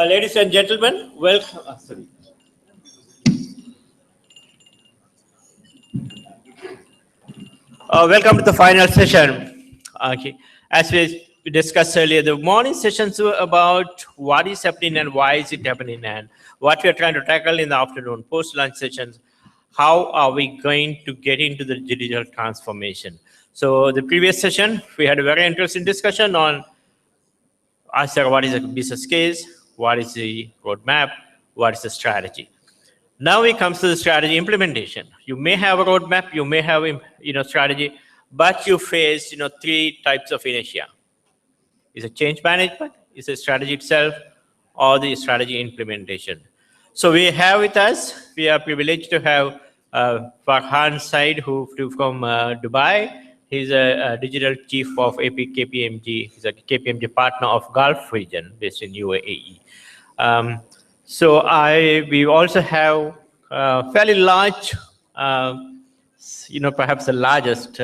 Ladies and gentlemen, welcome. Welcome to the final session. Okay. As we discussed earlier, the morning sessions were about what is happening and why is it happening, and what we are trying to tackle in the afternoon post-lunch sessions. How are we going to get into the digital transformation? So the previous session, we had a very interesting discussion on what is a business case, what is the roadmap, what is the strategy. Now it comes to the strategy implementation. You may have a roadmap, you may have strategy, but you face three types of inertia. Is it change management, is it strategy itself, or the strategy implementation? So we have with us, we are privileged to have Farhan Said, who flew from Dubai. He's a digital chief of KPMG. He's a KPMG partner of Gulf region based in UAE. We also have fairly large, perhaps the largest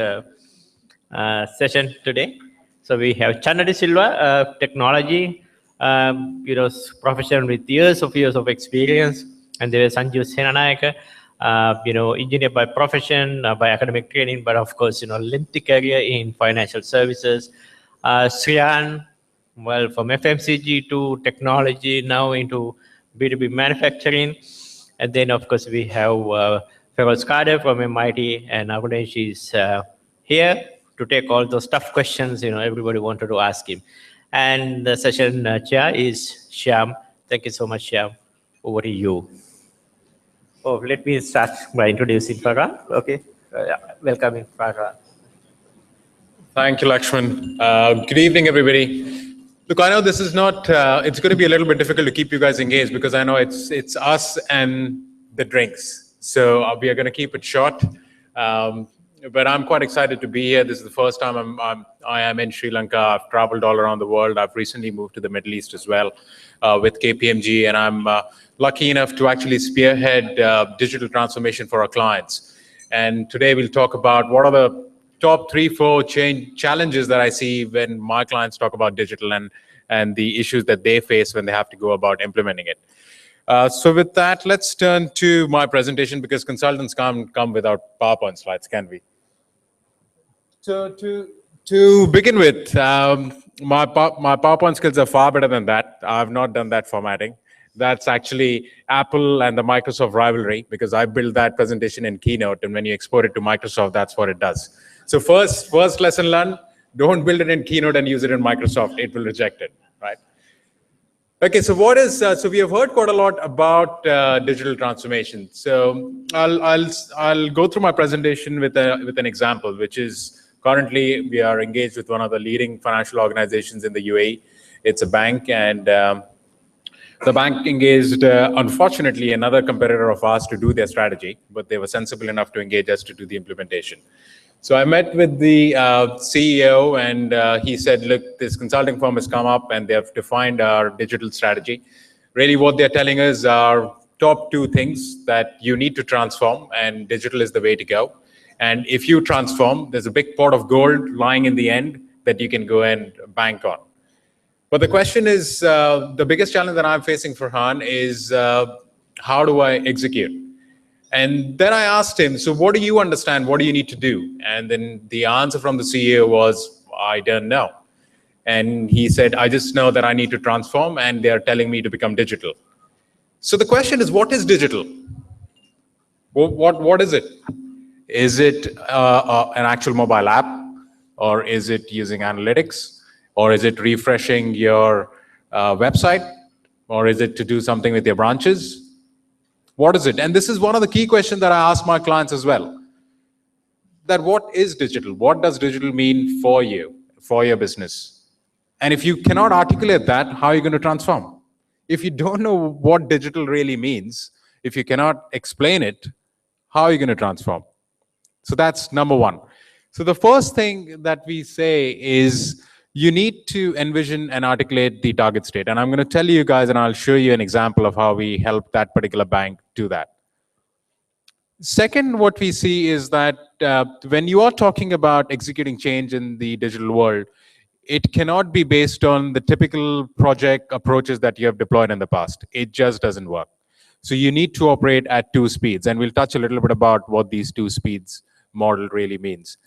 session today. So we have Chanda Silva, technology, professional with years of experience, and there is Sanjeev Senanayaka, engineer by profession, by academic training, but of course, lengthy career in financial services. Sriyan, well, from FMCG to technology, now into B2B manufacturing. And then, of course, we have Feroz Kader from MIT, and Avnesh is here to take all those tough questions, everybody wanted to ask him. And the session chair is Shyam. Thank you so much, Shyam. Over to you. Oh, let me start by introducing Farhan. Okay. Welcome, Farhan. Thank you, Lakshman. Good evening, everybody. Look, I know this is not, it's going to be a little bit difficult to keep you guys engaged because I know it's us and the drinks. So we are going to keep it short. But I'm quite excited to be here. This is the first time I am in Sri Lanka. I've traveled all around the world. I've recently moved to the Middle East as well with KPMG. And I'm lucky enough to actually spearhead digital transformation for our clients. And today we'll talk about what are the top 3-4 challenges that I see when my clients talk about digital and the issues that they face when they have to go about implementing it. So with that, let's turn to my presentation because consultants can't come without PowerPoint slides, can we? So to begin with, my PowerPoint skills are far better than that. I've not done that formatting. That's actually Apple and the Microsoft rivalry because I built that presentation in Keynote, and when you export it to Microsoft, that's what it does. So first lesson learned, don't build it in Keynote and use it in Microsoft. It will reject it, right? Okay, so what is, so we have heard quite a lot about digital transformation. So I'll go through my presentation with an example, which is currently we are engaged with one of the leading financial organizations in the UAE. It's a bank, and the bank engaged, unfortunately, another competitor of ours to do their strategy, but they were sensible enough to engage us to do the implementation. So I met with the CEO, and he said, look, this consulting firm has come up and they have defined our digital strategy. Really what they're telling us are top 2 things that you need to transform, and digital is the way to go. And if you transform, there's a big pot of gold lying in the end that you can go and bank on. But the question is, the biggest challenge that I'm facing, Farhan, is how do I execute? And then I asked him, so what do you understand? What do you need to do? And then the answer from the CEO was, I don't know. And he said, I just know that I need to transform, and they're telling me to become digital. So the question is, what is digital? What is it? Is it an actual mobile app? Or is it using analytics? Or is it refreshing your website? Or is it to do something with your branches? What is it? And this is one of the key questions that I ask my clients as well. That what is digital? What does digital mean for you, for your business? And if you cannot articulate that, how are you going to transform? If you don't know what digital really means, if you cannot explain it, how are you going to transform? So that's number one. So the first thing that we say is you need to envision and articulate the target state. And I'm going to tell you guys, and I'll show you an example of how we help that particular bank do that. Second, what we see is that when you are talking about executing change in the digital world, it cannot be based on the typical project approaches that you have deployed in the past. It just doesn't work. So you need to operate at two speeds. And we'll touch a little bit about what these two speeds model really means.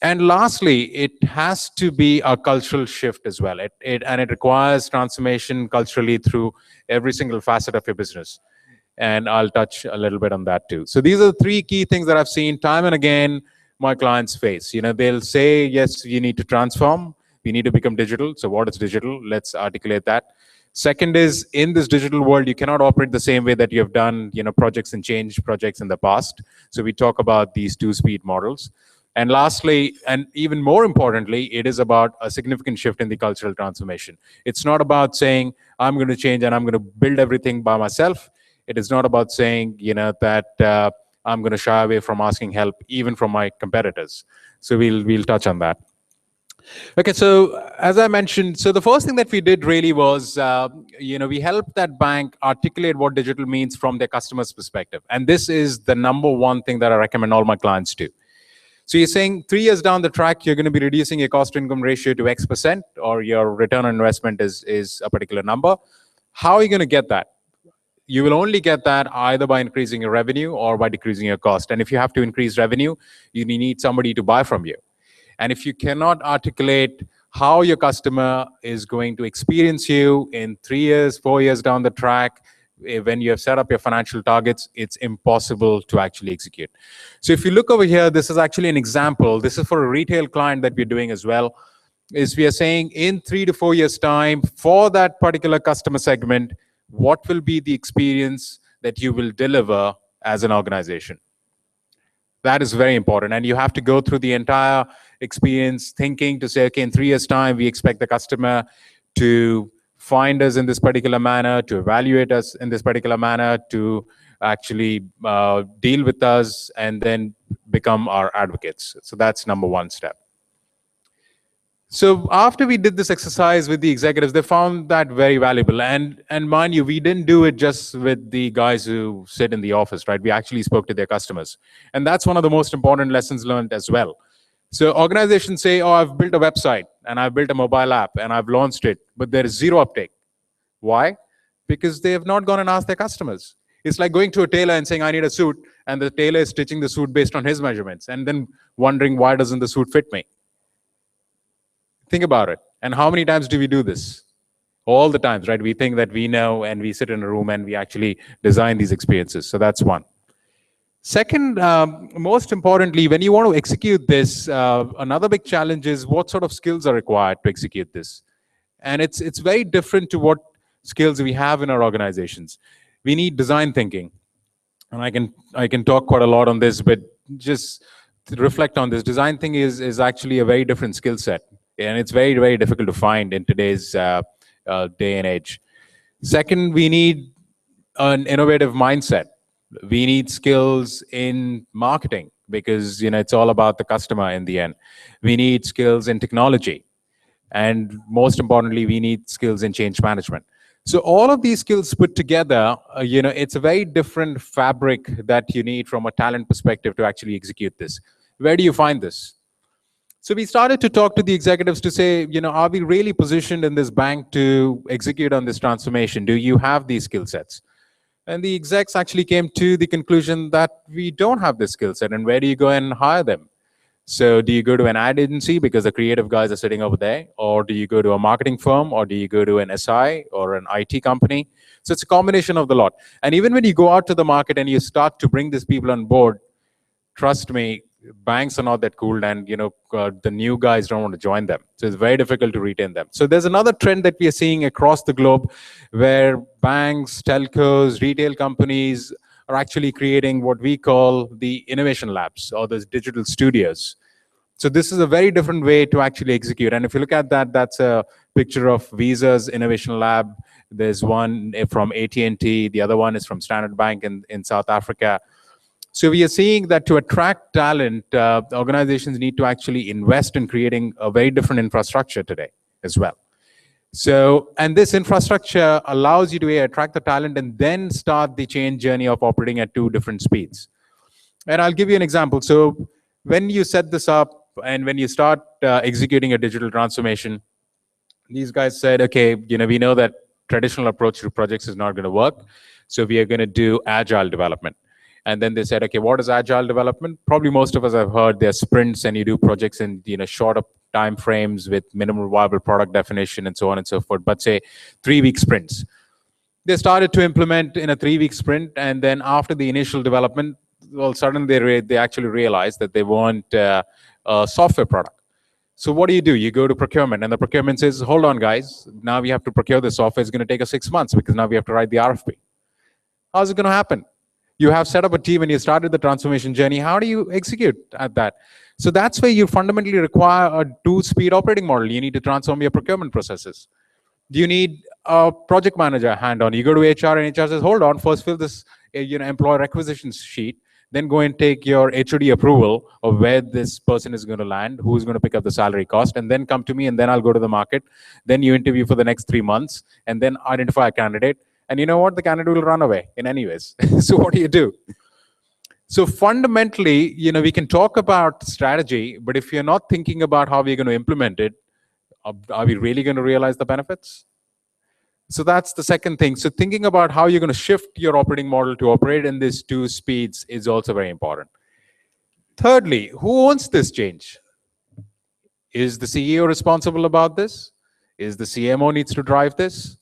And lastly, it has to be a cultural shift as well. And it requires transformation culturally through every single facet of your business. And I'll touch a little bit on that too. So these are the three key things that I've seen time and again my clients face. They'll say, yes, you need to transform. We need to become digital. So what is digital? Let's articulate that. Second is, in this digital world, you cannot operate the same way that you have done, projects and change projects in the past. So we talk about these two-speed models. And lastly, and even more importantly, it is about a significant shift in the cultural transformation. It's not about saying, I'm going to change and I'm going to build everything by myself. It is not about saying, that I'm going to shy away from asking help, even from my competitors. So we'll touch on that. Okay, so as I mentioned, so the first thing that we did really was, we helped that bank articulate what digital means from their customer's perspective. And this is the number one thing that I recommend all my clients do. So you're saying 3 years down the track, you're going to be reducing your cost-to-income ratio to X%, or your return on investment is a particular number. How are you going to get that? You will only get that either by increasing your revenue or by decreasing your cost. And if you have to increase revenue, you need somebody to buy from you. And if you cannot articulate how your customer is going to experience you in 3 years, 4 years down the track, when you have set up your financial targets, it's impossible to actually execute. So if you look over here, this is actually an example. This is for a retail client that we're doing as well. Is we are saying in 3 to 4 years' time, for that particular customer segment, what will be the experience that you will deliver as an organization? That is very important. And you have to go through the entire experience thinking to say, okay, in 3 years' time, we expect the customer to find us in this particular manner, to evaluate us in this particular manner, to actually deal with us, and then become our advocates. So that's number one step. So after we did this exercise with the executives, they found that very valuable. And mind you, we didn't do it just with the guys who sit in the office, right? We actually spoke to their customers. And that's one of the most important lessons learned as well. So organizations say, oh, I've built a website and I've built a mobile app and I've launched it, but there is zero uptake. Why? Because they have not gone and asked their customers. It's like going to a tailor and saying, I need a suit, and the tailor is stitching the suit based on his measurements, and then wondering, why doesn't the suit fit me? Think about it. And how many times do we do this? All the times, right? We think that we know, and we sit in a room and we actually design these experiences. So that's one. Second, most importantly, when you want to execute this, another big challenge is what sort of skills are required to execute this. And it's very different to what skills we have in our organizations. We need design thinking. And I can talk quite a lot on this, but just to reflect on this. Design thinking is actually a very different skill set. And it's very, very difficult to find in today's day and age. Second, we need an innovative mindset. We need skills in marketing because it's all about the customer in the end. We need skills in technology. And most importantly, we need skills in change management. So all of these skills put together, it's a very different fabric that you need from a talent perspective to actually execute this. Where do you find this? So we started to talk to the executives to say, are we really positioned in this bank to execute on this transformation? Do you have these skill sets? And the execs actually came to the conclusion that we don't have this skill set. And where do you go and hire them? So do you go to an ad agency because the creative guys are sitting over there? Or do you go to a marketing firm? Or do you go to an SI or an IT company? So it's a combination of the lot. And even when you go out to the market and you start to bring these people on board, trust me, banks are not that cool, and the new guys don't want to join them. So it's very difficult to retain them. So there's another trend that we are seeing across the globe where banks, telcos, retail companies are actually creating what we call the innovation labs or those digital studios. So this is a very different way to actually execute. And if you look at that, that's a picture of Visa's innovation lab. There's one from AT&T. The other one is from Standard Bank in South Africa. So we are seeing that to attract talent, organizations need to actually invest in creating a very different infrastructure today as well. So, and this infrastructure allows you to attract the talent and then start the change journey of operating at two different speeds. And I'll give you an example. So when you set this up and when you start executing a digital transformation, these guys said, okay, we know that traditional approach to projects is not going to work. So we are going to do agile development. And then they said, okay, what is agile development? Probably most of us have heard there's sprints and you do projects in shorter time frames with minimum viable product definition and so on and so forth. But say 3-week sprints. They started to implement in a 3-week sprint. And then after the initial development, well, suddenly they actually realized that they want a software product. So what do? You go to procurement and the procurement says, hold on, guys. Now we have to procure the software. It's going to take us 6 months because now we have to write the RFP. How's it going to happen? You have set up a team and you started the transformation journey. How do you execute at that? So that's where you fundamentally require a 2-speed operating model. You need to transform your procurement processes. Do you need a project manager hand on? You go to HR and HR says, hold on, first fill this employee requisitions sheet, then go and take your HOD approval of where this person is going to land, who's going to pick up the salary cost, and then come to me and then I'll go to the market. Then you interview for the next 3 months and then identify a candidate. And you know what? The candidate will run away in any ways. So what do? So fundamentally, we can talk about strategy, but if you're not thinking about how we're going to implement it, are we really going to realize the benefits? So that's the second thing. So thinking about how you're going to shift your operating model to operate in these 2 speeds is also very important. Thirdly, who owns this change? Is the CEO responsible about this? Is the CMO needs to drive this?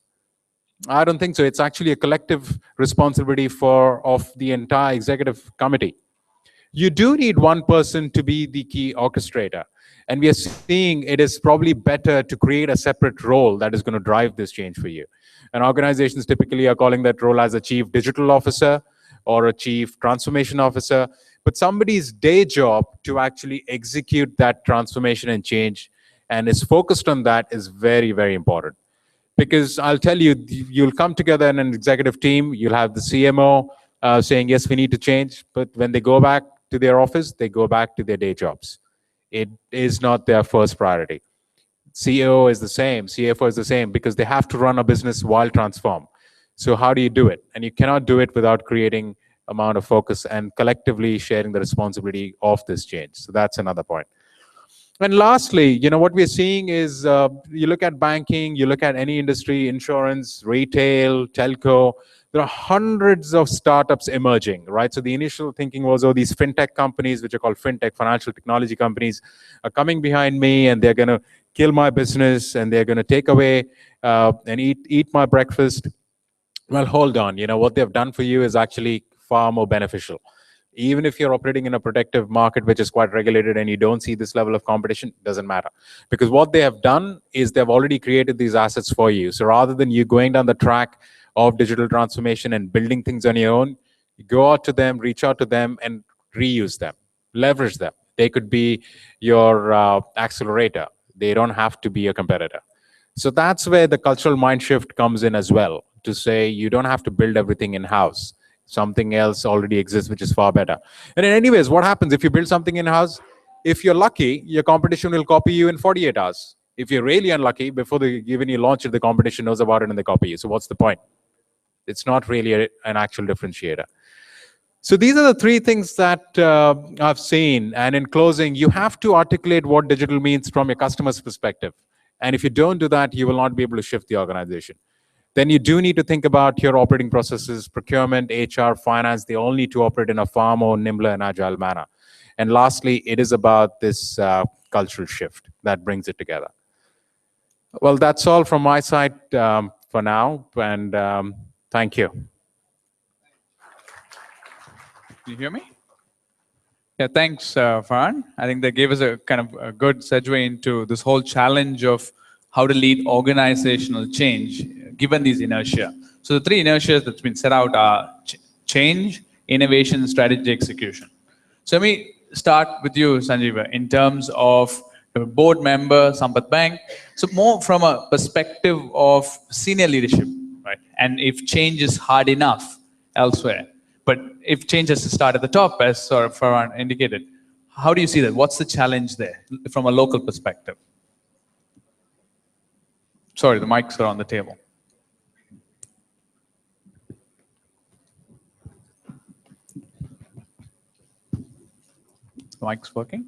I don't think so. It's actually a collective responsibility of the entire executive committee. You do need one person to be the key orchestrator. And we are seeing it is probably better to create a separate role that is going to drive this change for you. And organizations typically are calling that role as a chief digital officer or a chief transformation officer. But somebody's day job to actually execute that transformation and change and is focused on that is very, very important. Because I'll tell you, you'll come together in an executive team, you'll have the CMO saying, yes, we need to change. But when they go back to their office, they go back to their day jobs. It is not their first priority. CEO is the same, CFO is the same, because they have to run a business while transform. So how do you do it? And you cannot do it without creating amount of focus and collectively sharing the responsibility of this change. So that's another point. And lastly, what we're seeing is you look at banking, you look at any industry, insurance, retail, telco, there are hundreds of startups emerging, right? So the initial thinking was, oh, these fintech companies, which are called fintech, financial technology companies, are coming behind me and they're going to kill my business and they're going to take away and eat my breakfast. Well, hold on. What they've done for you is actually far more beneficial. Even if you're operating in a protective market, which is quite regulated and you don't see this level of competition, doesn't matter. Because what they have done is they've already created these assets for you. So rather than you going down the track of digital transformation and building things on your own, you go out to them, reach out to them and reuse them, leverage them. They could be your accelerator. They don't have to be a competitor. So that's where the cultural mind shift comes in as well, to say you don't have to build everything in-house. Something else already exists, which is far better. And in anyways, what happens if you build something in-house? If you're lucky, your competition will copy you in 48 hours. If you're really unlucky, before even you launch it, the competition knows about it and they copy you. So what's the point? It's not really an actual differentiator. So these are the 3 things that I've seen. And in closing, you have to articulate what digital means from your customer's perspective. And if you don't do that, you will not be able to shift the organization. Then you do need to think about your operating processes, procurement, HR, finance. They all need to operate in a far more nimble and agile manner. And lastly, it is about this cultural shift that brings it together. Well, that's all from my side for now. And thank you. Can you hear me? Yeah, thanks, Farhan. I think that gave us a kind of a good segue into this whole challenge of how to lead organizational change given these inertia. So the 3 inertias that's been set out are change, innovation, strategy, execution. So let me start with you, Sanjeeva, in terms of a board member, Sampath Bank. So more from a perspective of senior leadership, right? And if change is hard enough elsewhere, but if change has to start at the top, as sort of Farhan indicated, how do you see that? What's the challenge there from a local perspective? Sorry, the mics are on the table. The mic's working?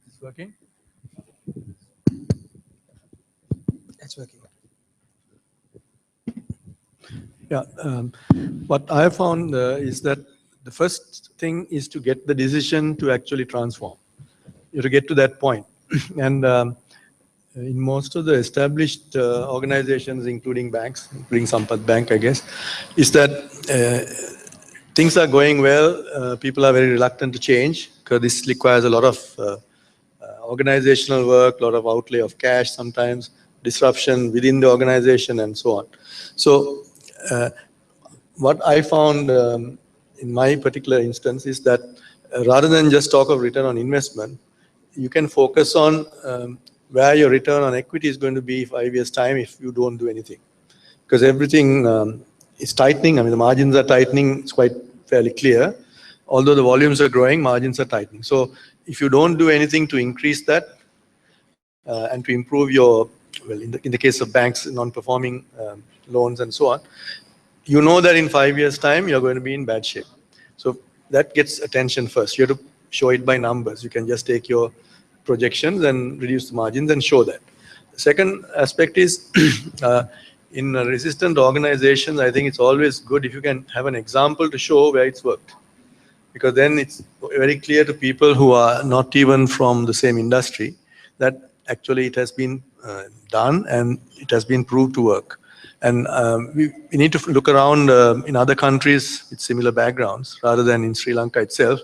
It's working? It's working. Yeah, what I found is that the first thing is to get the decision to actually transform. You have to get to that point. And in most of the established organizations, including banks, including Sampath Bank, I guess, is that things are going well. People are very reluctant to change because this requires a lot of organizational work, a lot of outlay of cash sometimes, disruption within the organization and so on. So what I found in my particular instance is that rather than just talk of return on investment, you can focus on where your return on equity is going to be 5 years' time if you don't do anything. Because everything is tightening. I mean, the margins are tightening. It's quite fairly clear. Although the volumes are growing, margins are tightening. So if you don't do anything to increase that and to improve your, well, in the case of banks, non-performing loans and so on, you know that in 5 years' time, you're going to be in bad shape. So that gets attention first. You have to show it by numbers. You can just take your projections and reduce the margins and show that. The second aspect is in resistant organizations, I think it's always good if you can have an example to show where it's worked. Because then it's very clear to people who are not even from the same industry that actually it has been done and it has been proved to work. And we need to look around in other countries with similar backgrounds rather than in Sri Lanka itself,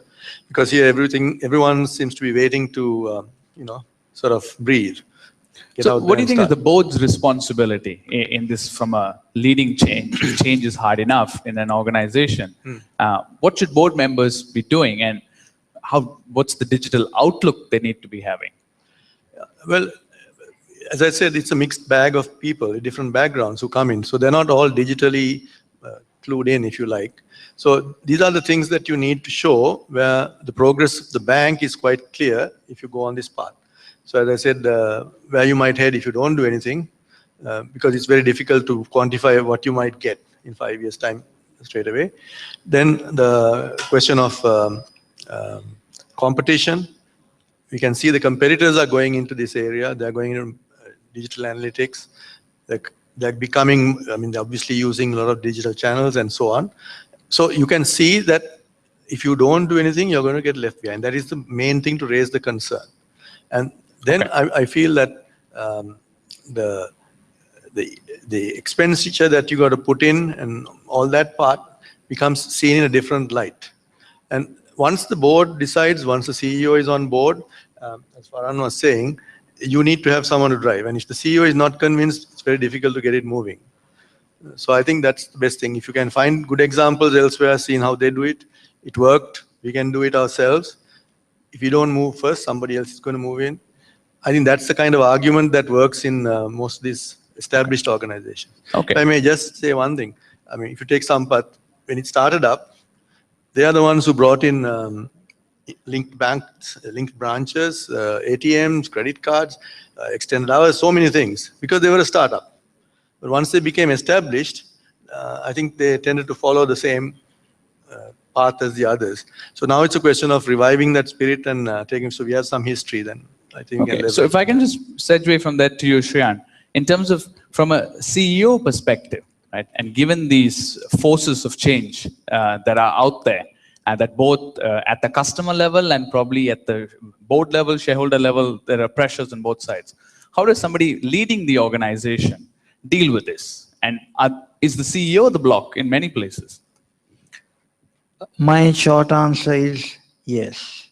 because here everyone seems to be waiting to, sort of breathe. So what do you think is the board's responsibility in this from a leading change? If change is hard enough in an organization, what should board members be doing, and what's the digital outlook they need to be having? Well, as I said, it's a mixed bag of people, different backgrounds who come in. So they're not all digitally clued in, if you like. So these are the things that you need to show where the progress of the bank is quite clear if you go on this path. So as I said, where you might head if you don't do anything, because it's very difficult to quantify what you might get in 5 years' time straight away. Then the question of competition. We can see the competitors are going into this area. They're going into digital analytics. They're becoming, I mean, they're obviously using a lot of digital channels and so on. So you can see that if you don't do anything, you're going to get left behind. That is the main thing to raise the concern. And then I feel that the expenditure that you got to put in and all that part becomes seen in a different light. And once the board decides, once the CEO is on board, as Farhan was saying, you need to have someone to drive. And if the CEO is not convinced, it's very difficult to get it moving. So I think that's the best thing. If you can find good examples elsewhere, seeing how they do it, it worked, we can do it ourselves. If you don't move first, somebody else is going to move in. I think that's the kind of argument that works in most of these established organizations. Okay. If I may just say one thing. I mean, if you take Sampath, when it started up, they are the ones who brought in linked banks, linked branches, ATMs, credit cards, extended hours, so many things, because they were a startup. But once they became established, I think they tended to follow the same path as the others. So now it's a question of reviving that spirit and taking, so we have some history then. I think we can leverage. So if I can just segue from that to you, Shriyan, in terms of from a CEO perspective, right, and given these forces of change that are out there, and that both at the customer level and probably at the board level, shareholder level, there are pressures on both sides. How does somebody leading the organization deal with this? And is the CEO the block in many places? My short answer is yes.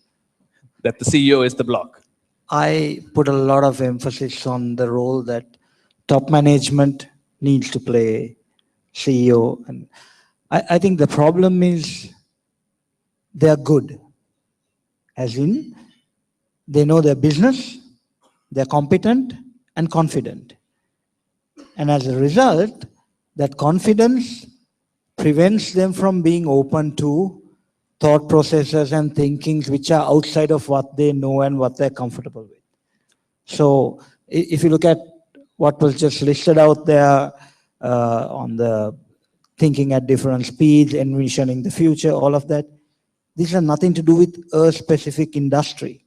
that the CEO is the block? I put a lot of emphasis on the role that top management needs to play, CEO. And I think the problem is they are good, as in they know their business, they're competent and confident. And as a result, that confidence prevents them from being open to thought processes and thinkings which are outside of what they know and what they're comfortable with. So if you look at what was just listed out there on the thinking at different speeds, envisioning the future, all of that, these have nothing to do with a specific industry,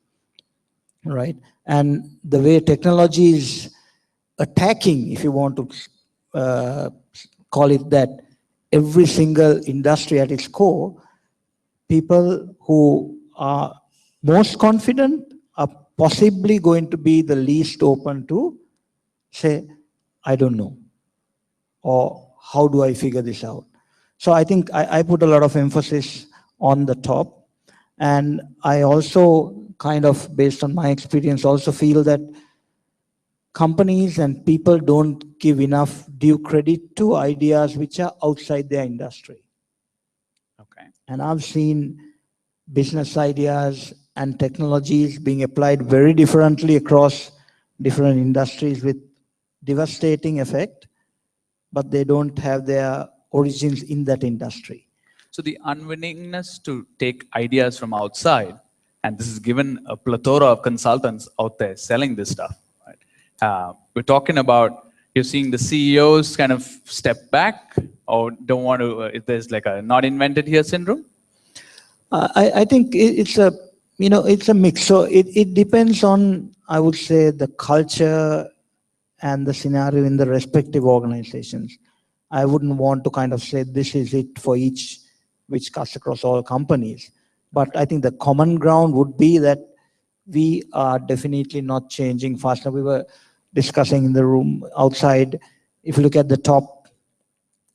right? And the way technology is attacking, if you want to call it that, every single industry at its core, people who are most confident are possibly going to be the least open to say, I don't know, or how do I figure this out? So I think I put a lot of emphasis on the top. And I also kind of, based on my experience, also feel that companies and people don't give enough due credit to ideas which are outside their industry. Okay. And I've seen business ideas and technologies being applied very differently across different industries with devastating effect, but they don't have their origins in that industry. So the unwillingness to take ideas from outside, and this is given a plethora of consultants out there selling this stuff. Right? We're talking about, you're seeing the CEOs kind of step back or don't want to, if there's like a not invented here syndrome? I think it's a, it's a mix. So it depends on, I would say, the culture and the scenario in the respective organizations. I wouldn't want to kind of say this is it for each, which cuts across all companies. But I think the common ground would be that we are definitely not changing fast enough. We were discussing in the room outside. If you look at the top,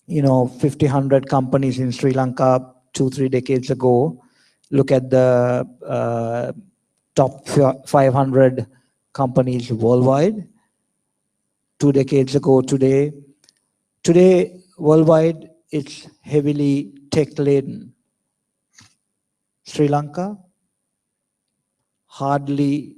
50, 100 companies in Sri Lanka 2-3 decades ago, look at the top 500 companies worldwide 2 decades ago today. Today, worldwide, it's heavily tech-laden. Sri Lanka, hardly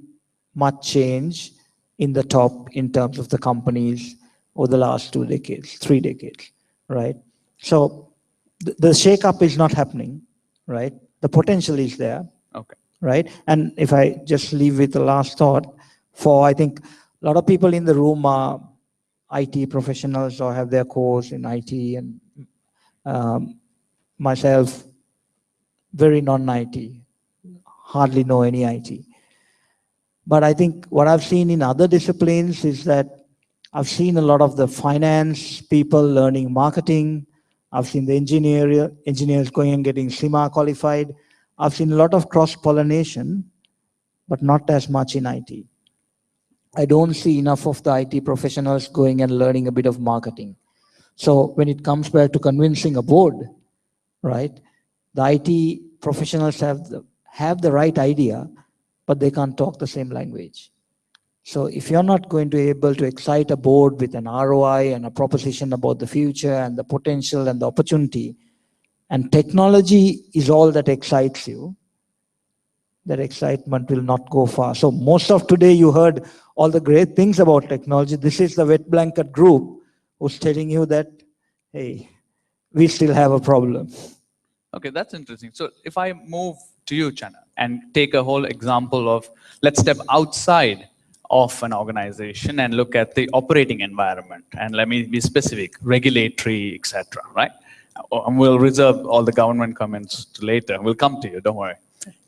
much change in the top in terms of the companies over the last 2 decades, 3 decades, right? So the shake-up is not happening, right? The potential is there, Okay. right? And if I just leave with the last thought, I think a lot of people in the room are IT professionals or have their course in IT, and myself, very non-IT, hardly know any IT. But I think what I've seen in other disciplines is that I've seen a lot of the finance people learning marketing. I've seen the engineers going and getting CIMA qualified. I've seen a lot of cross-pollination, but not as much in IT. I don't see enough of the IT professionals going and learning a bit of marketing. So when it comes back to convincing a board, right, the IT professionals have the right idea, but they can't talk the same language. So if you're not going to be able to excite a board with an ROI and a proposition about the future and the potential and the opportunity, and technology is all that excites you, that excitement will not go far. So most of today you heard all the great things about technology. This is the wet blanket group who's telling you that, hey, we still have a problem. Okay, that's interesting. So if I move to you, Channa, and take a whole example of, let's step outside of an organization and look at the operating environment. And let me be specific, regulatory, etc., right? And we'll reserve all the government comments to later. We'll come to you, don't worry.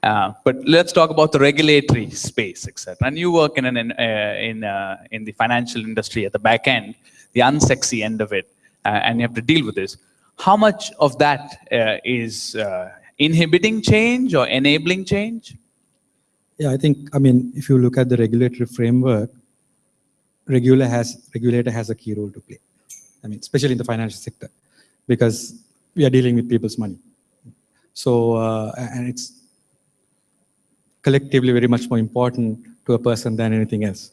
But let's talk about the regulatory space, etc. And you work in the financial industry at the back end, the unsexy end of it, and you have to deal with this. How much of that is inhibiting change or enabling change? Yeah, I mean, if you look at the regulatory framework, regulator has a key role to play. I mean, especially in the financial sector, because we are dealing with people's money. So, and collectively very much more important to a person than anything else.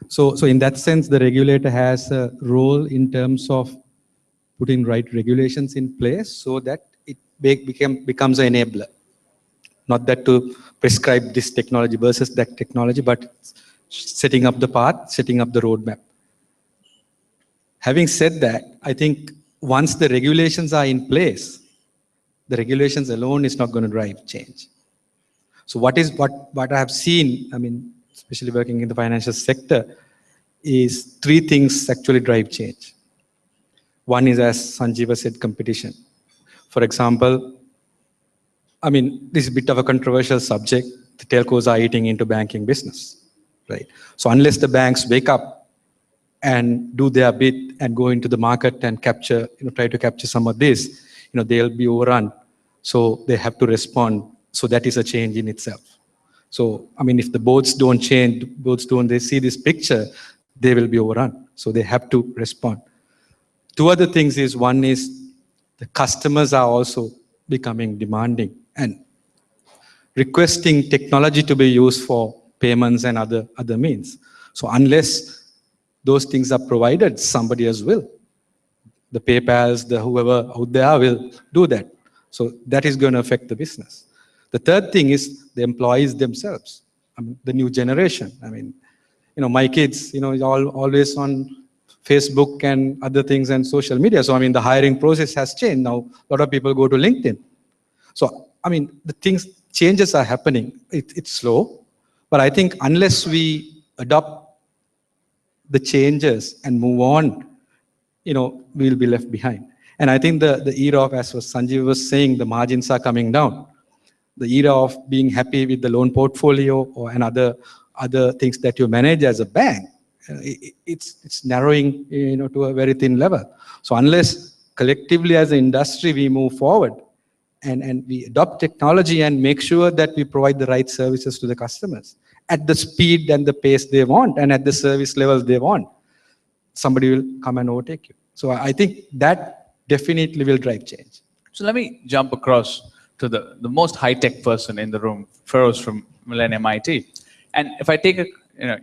So in that sense, the regulator has a role in terms of putting right regulations in place so that it becomes an enabler. Not that to prescribe this technology versus that technology, but setting up the path, setting up the roadmap. Having said that, I think once the regulations are in place, the regulations alone is not going to drive change. So what I have seen, I mean, especially working in the financial sector, is three things actually drive change. One is, as Sanjeeva said, competition. For example, I mean, this is a bit of a controversial subject. The telcos are eating into banking business, right? So unless the banks wake up and do their bit and go into the market and capture, try to capture some of this, they'll be overrun. So they have to respond. So that is a change in itself. So, I mean, if the boards don't change, they see this picture, they will be overrun. So they have to respond. Two other things is, one is the customers are also becoming demanding and requesting technology to be used for payments and other means. So unless those things are provided, somebody else will. The PayPals, the whoever out there will do that. So that is going to affect the business. The third thing is the employees themselves. I mean, the new generation. I mean, my kids, always on Facebook and other things and social media. So, I mean, the hiring process has changed. Now, a lot of people go to LinkedIn. So, I mean, changes are happening. It's slow. But I think unless we adopt the changes and move on, we'll be left behind. And I think the era of, as Sanjeev was saying, the margins are coming down. The era of being happy with the loan portfolio and other things that you manage as a bank, it's narrowing to a very thin level. So unless collectively as an industry we move forward and we adopt technology and make sure that we provide the right services to the customers at the speed and the pace they want and at the service levels they want, somebody will come and overtake you. So I think that definitely will drive change. So let me jump across to the most high-tech person in the room, Feroz from Millennium IT. And if I take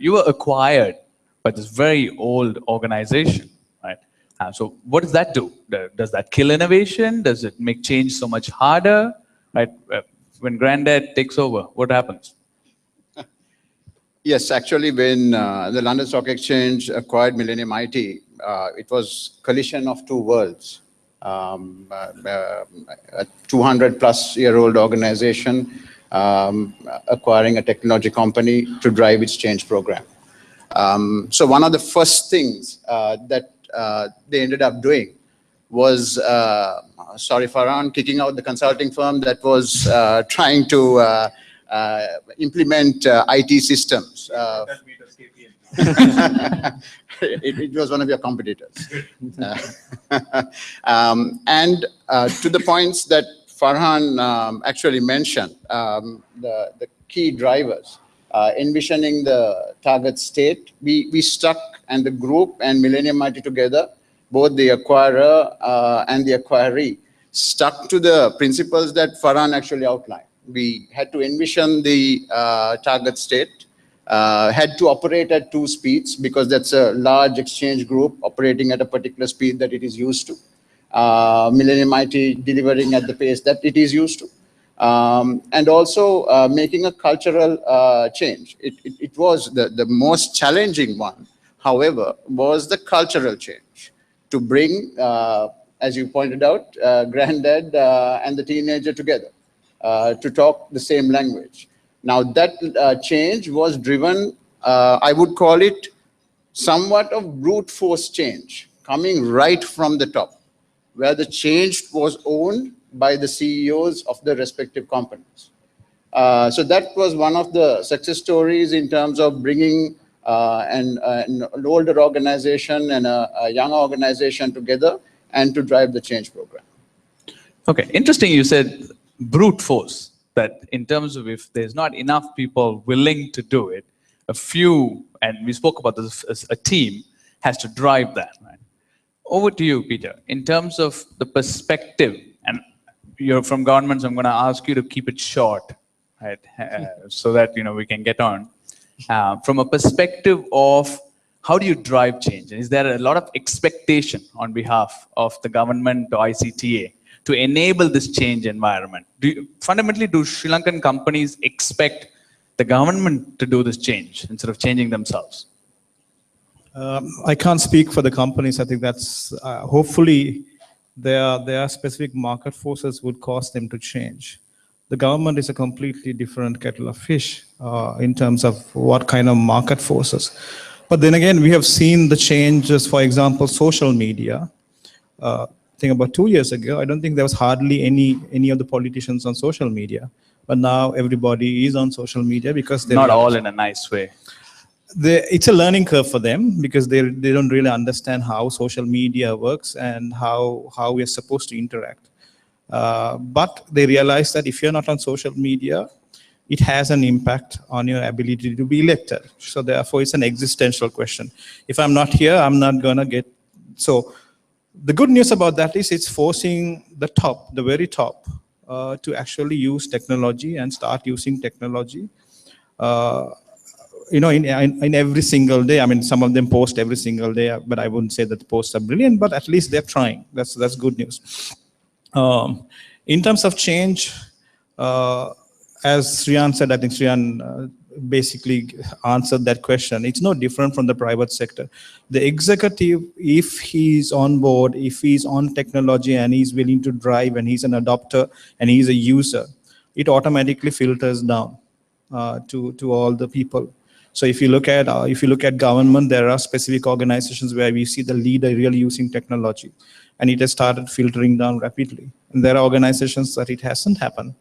you were acquired by this very old organization, right? So what does that do? Does that kill innovation? Does it make change so much harder? Right? When Granddad takes over, what happens? Yes, actually, when the London Stock Exchange acquired Millennium IT, it was collision of two worlds. A 200-plus-year-old organization acquiring a technology company to drive its change program. So one of the first things that they ended up doing was, Farhan, kicking out the consulting firm that was trying to implement IT systems. It was one of your competitors. And to the points that Farhan actually mentioned, the key drivers, envisioning the target state, we stuck, and the group and Millennium IT together, both the acquirer and the acquiree, stuck to the principles that Farhan actually outlined. We had to envision the target state, had to operate at 2 speeds because that's a large exchange group operating at a particular speed that it is used to. Millennium IT delivering at the pace that it is used to. And also making a cultural change. It was the most challenging one, however, was the cultural change to bring, as you pointed out, Granddad and the teenager together to talk the same language. Now that change was driven, I would call it somewhat of brute force change, coming right from the top, where the change was owned by the CEOs of the respective companies. So that was one of the success stories in terms of bringing an older organization and a young organization together and to drive the change program. Okay, interesting you said brute force, that in terms of if there's not enough people willing to do it, a few, and we spoke about this as a team, has to drive that. Right? Over to you, Peter. In terms of the perspective, and you're from government, so I'm going to ask you to keep it short. right? So that we can get on. From a perspective of how do you drive change? Is there a lot of expectation on behalf of the government or ICTA to enable this change environment? Fundamentally, do Sri Lankan companies expect the government to do this change instead of changing themselves? I can't speak for the companies. I think that's hopefully there are specific market forces would cause them to change. The government is a completely different kettle of fish in terms of what kind of market forces. But then again, we have seen the changes, for example, social media. I think about 2 years ago, I don't think there was hardly any of the politicians on social media. But now everybody is on social media because they're Not all in a nice way. it's a learning curve for them because they don't really understand how social media works and how we are supposed to interact. But they realize that if you're not on social media, it has an impact on your ability to be elected. So therefore, it's an existential question. If I'm not here, I'm not going to get... So the good news about that is it's forcing the top, the very top, to actually use technology and start using technology. In every single day. I mean, some of them post every single day, but I wouldn't say that the posts are brilliant, but at least they're trying. That's good news. In terms of change, as Sriyan said, I think Sriyan basically answered that question. It's no different from the private sector. The executive, if he's on board, if he's on technology and he's willing to drive and he's an adopter and he's a user, it automatically filters down to all the people. So if you look at government, there are specific organizations where we see the leader really using technology, and it has started filtering down rapidly. And there are organizations that it hasn't happened.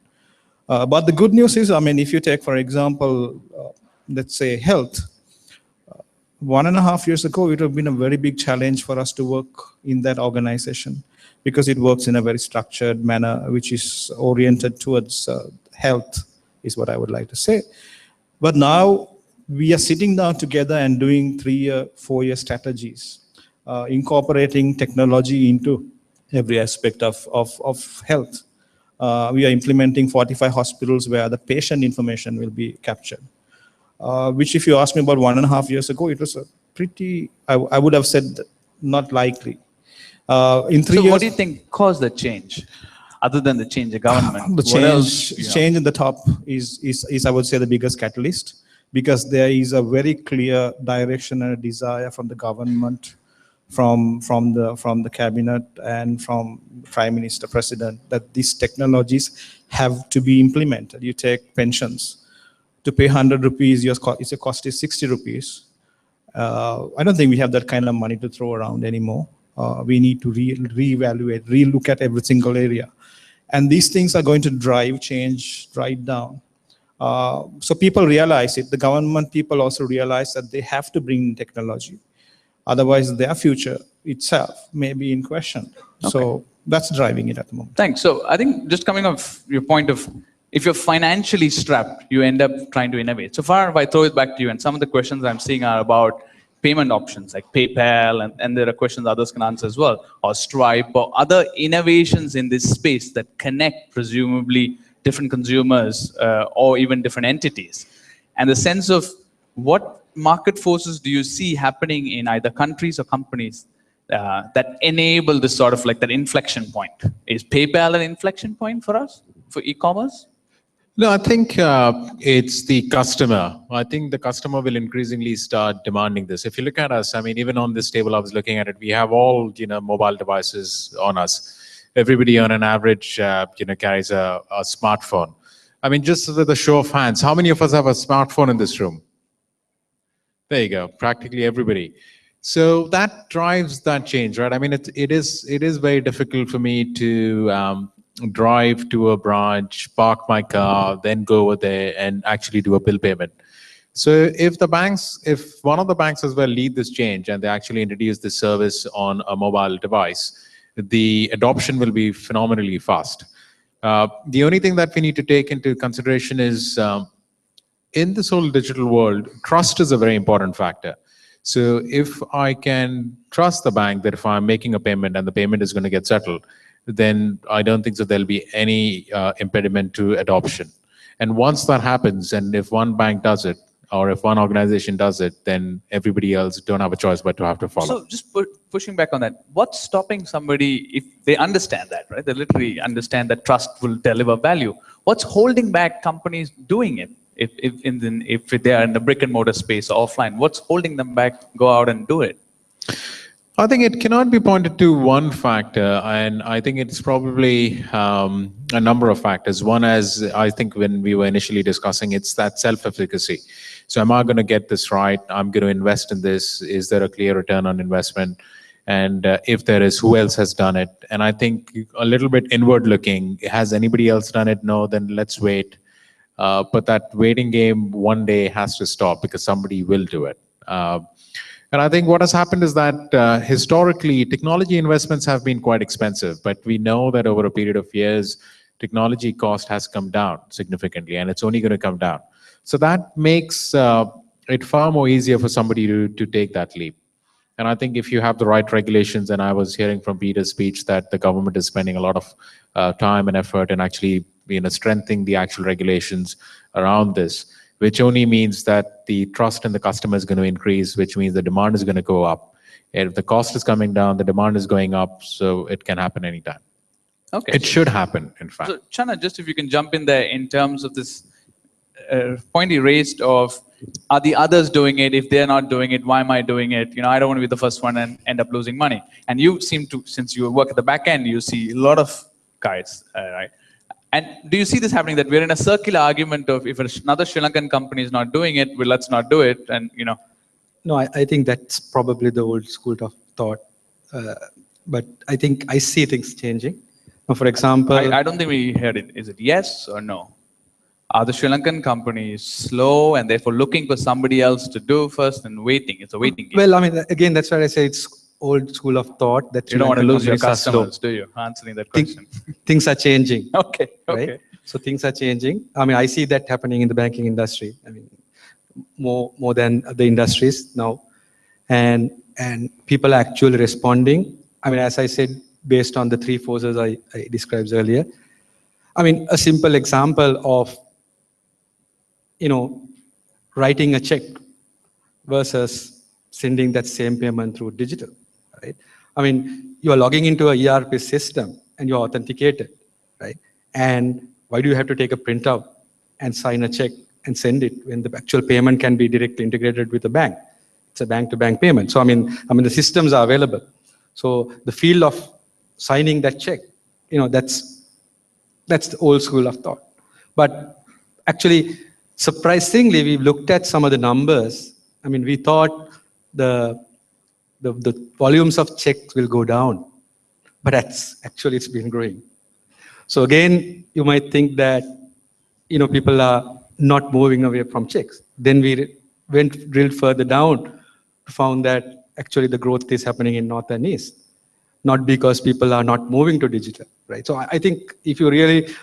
But the good news is, I mean, if you take, for example, let's say health, 1.5 years ago, it would have been a very big challenge for us to work in that organization because it works in a very structured manner, which is oriented towards health, is what I would like to say. But now we are sitting down together and doing 3-year, 4-year strategies, incorporating technology into every aspect of health. We are implementing 45 hospitals where the patient information will be captured, which if you ask me about 1.5 years ago, it was a pretty, I would have said not likely. In 3 years, what do you think caused the change? Other than the change of government, the change in the top is I would say the biggest catalyst, because there is a very clear direction and a desire from the government, from the cabinet and from Prime Minister, President, that these technologies have to be implemented. You take pensions. To pay 100 rupees, your cost is 60 rupees. I don't think we have that kind of money to throw around anymore. We need to reevaluate, relook at every single area. And these things are going to drive change right down. So people realize it. The government people also realize that they have to bring in technology. Otherwise, their future itself may be in question. Okay. So that's driving it at the moment. Thanks. So I think just coming off your point of, if you're financially strapped, you end up trying to innovate. So far, if I throw it back to you, and some of the questions I'm seeing are about payment options like PayPal, and there are questions others can answer as well, or Stripe, or other innovations in this space that connect presumably different consumers or even different entities. And the sense of what market forces do you see happening in either countries or companies that enable this sort of like that inflection point? Is PayPal an inflection point for us, for e-commerce? No, I think it's the customer. I think the customer will increasingly start demanding this. If you look at us, I mean, even on this table, I was looking at it, we have all, mobile devices on us. Everybody on an average, carries a smartphone. I mean, just with a show of hands, how many of us have a smartphone in this room? There you go, practically everybody. So that drives that change, right? I mean, it is very difficult for me to drive to a branch, park my car, then go over there and actually do a bill payment. So if one of the banks as well lead this change and they actually introduce this service on a mobile device, the adoption will be phenomenally fast. The only thing that we need to take into consideration is in this whole digital world, trust is a very important factor. So if I can trust the bank that if I'm making a payment and the payment is going to get settled, then I don't think so there'll be any impediment to adoption. And once that happens, and if one bank does it, or if one organization does it, then everybody else don't have a choice but to have to follow. So just pushing back on that, what's stopping somebody if they understand that, right? They literally understand that trust will deliver value. What's holding back companies doing it? If they are in the brick and mortar space or offline, what's holding them back? Go out and do it. I think it cannot be pointed to one factor, and I think it's probably a number of factors. One, as I think when we were initially discussing, it's that self-efficacy. So am I going to get this right? I'm going to invest in this. Is there a clear return on investment? And if there is, who else has done it? And I think a little bit inward looking, has anybody else done it? No, then let's wait. But that waiting game one day has to stop because somebody will do it. And I think what has happened is that historically, technology investments have been quite expensive, but we know that over a period of years, technology cost has come down significantly, and it's only going to come down. So that makes it far more easier for somebody to take that leap. And I think if you have the right regulations, and I was hearing from Peter's speech that the government is spending a lot of time and effort in actually strengthening the actual regulations around this, which only means that the trust in the customer is going to increase, which means the demand is going to go up. And if the cost is coming down, the demand is going up, so it can happen anytime. Okay. It should happen, in fact. So, Channa, just if you can jump in there in terms of this point you raised of, are the others doing it? If they're not doing it, why am I doing it? I don't want to be the first one and end up losing money. And you seem to, since you work at the back end, you see a lot of guys, right? And do you see this happening, that we're in a circular argument of if another Sri Lankan company is not doing it, well, let's not do it, and No, I think that's probably the old school of thought. But I think I see things changing. Now, for example, I don't think we heard it. Is it yes or no? Are the Sri Lankan companies slow and therefore looking for somebody else to do first and waiting? It's a waiting game. well, I mean, again, that's why I say it's old school of thought that You don't want to Sri Lankan lose your companies are slow. customers, do you? Answering that question. Things are changing. Okay. Right? So things are changing. I mean, I see that happening in the banking industry. I mean, more than the industries now, and people are actually responding. I mean, as I said, based on the three forces I described earlier. I mean, a simple example of writing a check versus sending that same payment through digital, right? I mean, you are logging into a ERP system and you're authenticated, right? And why do you have to take a printout and sign a check and send it when the actual payment can be directly integrated with the bank? It's a bank-to-bank payment. So I mean, the systems are available. So the field of signing that check, that's the old school of thought. But actually, surprisingly, we've looked at some of the numbers. I mean, we thought the volumes of checks will go down, but it's been growing. So again, you might think that people are not moving away from checks. Then we went drilled further down, found that actually the growth is happening in North and East, not because people are not moving to digital, right? So I think if you really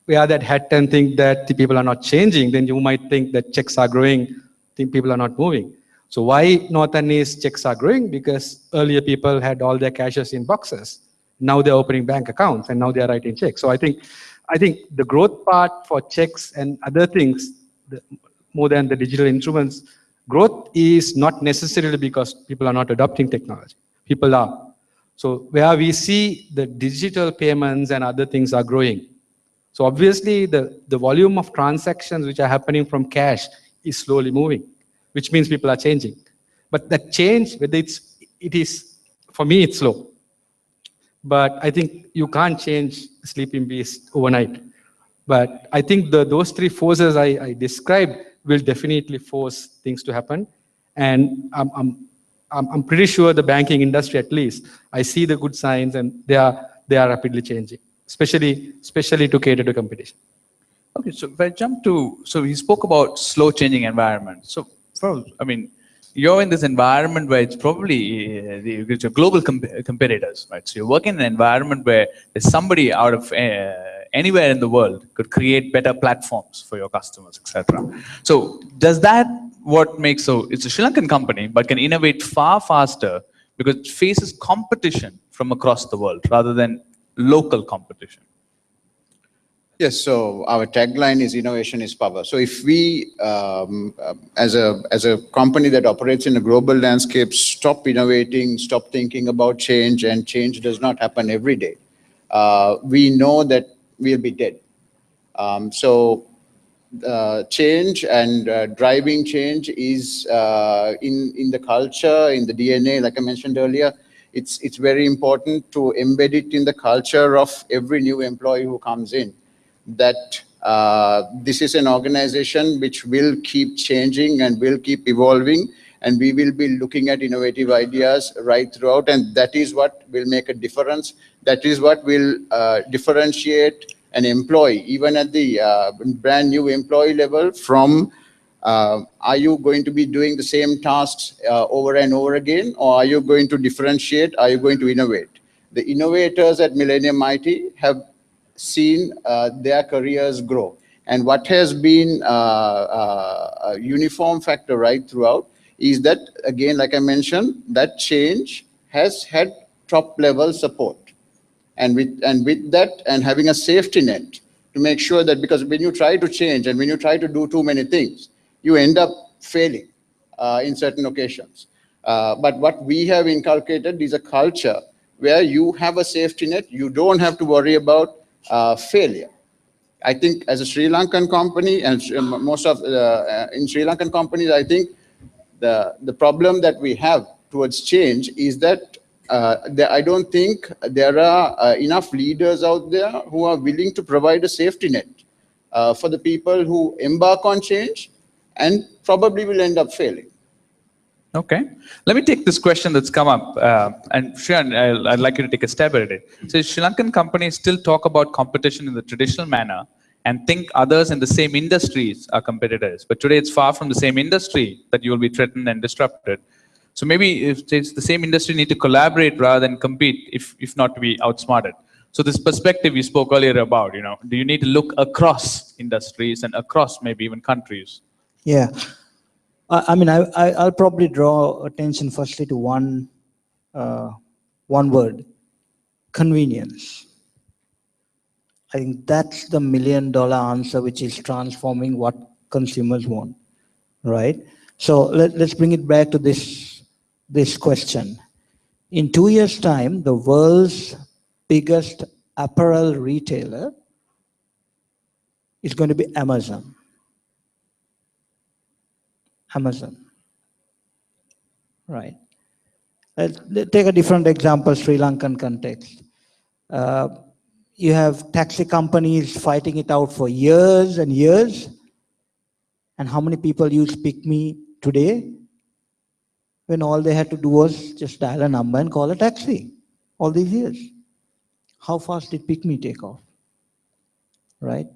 wear that hat and think that the people are not changing, then you might think that checks are growing, think people are not moving. So why North and East checks are growing? Because earlier people had all their cashes in boxes. Now they're opening bank accounts and now they're writing checks. So I think the growth part for checks and other things, more than the digital instruments, growth is not necessarily because people are not adopting technology. People are. So where we see the digital payments and other things are growing. So obviously the volume of transactions which are happening from cash is slowly moving, which means people are changing. But that change, whether it is, for me, it's slow. But I think you can't change sleeping beast overnight. But I think those three forces I described will definitely force things to happen. And I'm pretty sure the banking industry, at least, I see the good signs, and they are rapidly changing, especially to cater to competition. Okay, so if I jump to, so he spoke about slow changing environment. So, you're in this environment where it's probably it's your global competitors, right? So you're working in an environment where there's somebody out of anywhere in the world could create better platforms for your customers, etc. So does that what makes, so it's a Sri Lankan company, but can innovate far faster because it faces competition from across the world rather than local competition? Yes, so our tagline is innovation is power. So if we, as a company that operates in a global landscape, stop innovating, stop thinking about change, and change does not happen every day, we know that we'll be dead. So change and driving change is in the culture, in the DNA, like I mentioned earlier. It's very important to embed it in the culture of every new employee who comes in, that this is an organization which will keep changing and will keep evolving, and we will be looking at innovative ideas right throughout, and that is what will make a difference. That is what will differentiate an employee, even at the brand new employee level, from are you going to be doing the same tasks over and over again, or are you going to differentiate? Are you going to innovate? The innovators at Millennium IT have seen their careers grow. And what has been a uniform factor right throughout is that, again, like I mentioned, that change has had top level support. And with that, and having a safety net to make sure that, because when you try to change and when you try to do too many things, you end up failing in certain occasions. But what we have inculcated is a culture where you have a safety net. You don't have to worry about failure. I think as a Sri Lankan company, and most of in Sri Lankan companies, I think the problem that we have towards change is that I don't think there are enough leaders out there who are willing to provide a safety net for the people who embark on change and probably will end up failing. Okay. Let me take this question that's come up. And Sriyan, I'd like you to take a stab at it. So Sri Lankan companies still talk about competition in the traditional manner and think others in the same industries are competitors. But today it's far from the same industry that you will be threatened and disrupted. So maybe if it's the same industry, need to collaborate rather than compete, if not to be outsmarted. So this perspective you spoke earlier about, do you need to look across industries and across maybe even countries? Yeah. I mean, I'll probably draw attention firstly to one word: convenience. I think that's the $1 million answer, which is transforming what consumers want, right? So let's bring it back to this question. In 2 years' time, the world's biggest apparel retailer is going to be Amazon. Amazon, right? Let's take a different example, Sri Lankan context. You have taxi companies fighting it out for years and years. And how many people use Pick Me today when all they had to do was just dial a number and call a taxi all these years? How fast did Pick Me take off, right?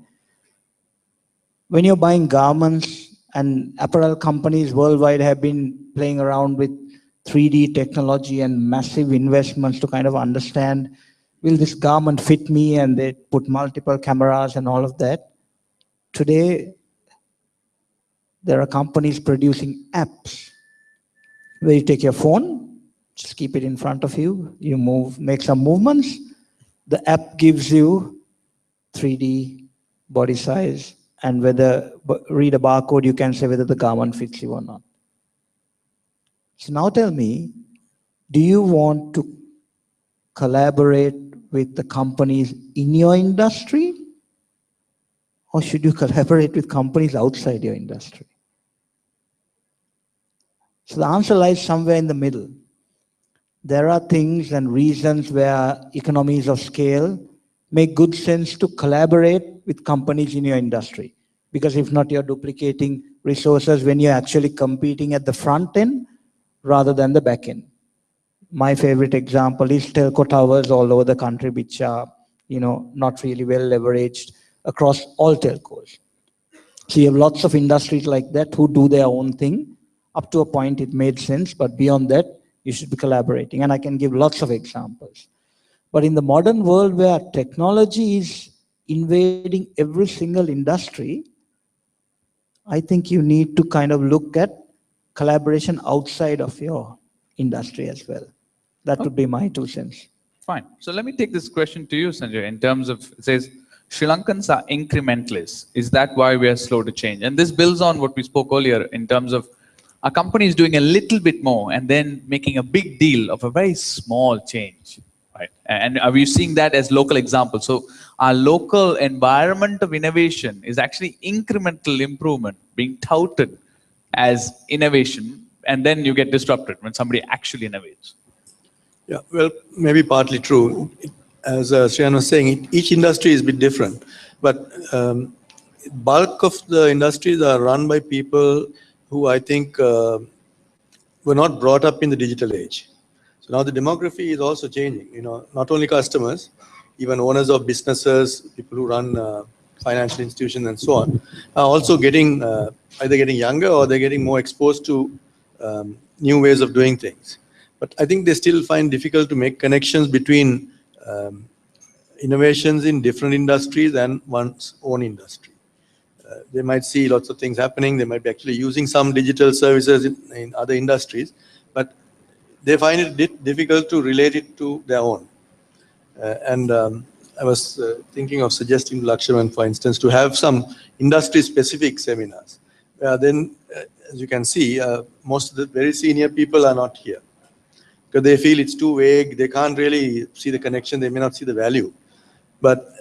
When you're buying garments, and apparel companies worldwide have been playing around with 3D technology and massive investments to kind of understand, will this garment fit me? And they put multiple cameras and all of that. Today, there are companies producing apps where you take your phone, just keep it in front of you, you make some movements, the app gives you 3D body size, and read a barcode, you can say whether the garment fits you or not. So now tell me, do you want to collaborate with the companies in your industry, or should you collaborate with companies outside your industry? So the answer lies somewhere in the middle. There are things and reasons where economies of scale make good sense to collaborate with companies in your industry. Because if not, you're duplicating resources when you're actually competing at the front end rather than the back end. My favorite example is telco towers all over the country, which are not really well leveraged across all telcos. So you have lots of industries like that who do their own thing. Up to a point, it made sense, but beyond that, you should be collaborating. And I can give lots of examples. But in the modern world where technology is invading every single industry, I think you need to kind of look at collaboration outside of your industry as well. That would be my 2 cents. Fine. So let me take this question to you, Sanjay, in terms of, it says, Sri Lankans are incrementalists. Is that why we are slow to change? And this builds on what we spoke earlier in terms of a company is doing a little bit more and then making a big deal of a very small change, right? And are we seeing that as local examples? So our local environment of innovation is actually incremental improvement being touted as innovation, and then you get disrupted when somebody actually innovates. Yeah, well, maybe partly true. As Sriyan was saying, each industry is a bit different, but bulk of the industries are run by people who I think were not brought up in the digital age. So now the demography is also changing. You know, not only customers, even owners of businesses, people who run financial institutions and so on, are also getting either getting younger or they're getting more exposed to new ways of doing things. But I think they still find difficult to make connections between innovations in different industries and one's own industry. They might see lots of things happening. They might be actually using some digital services in other industries, but they find it difficult to relate it to their own. I was thinking of suggesting to Lakshman, for instance, to have some industry-specific seminars. Then, as you can see, most of the very senior people are not here because they feel it's too vague. They can't really see the connection. They may not see the value. But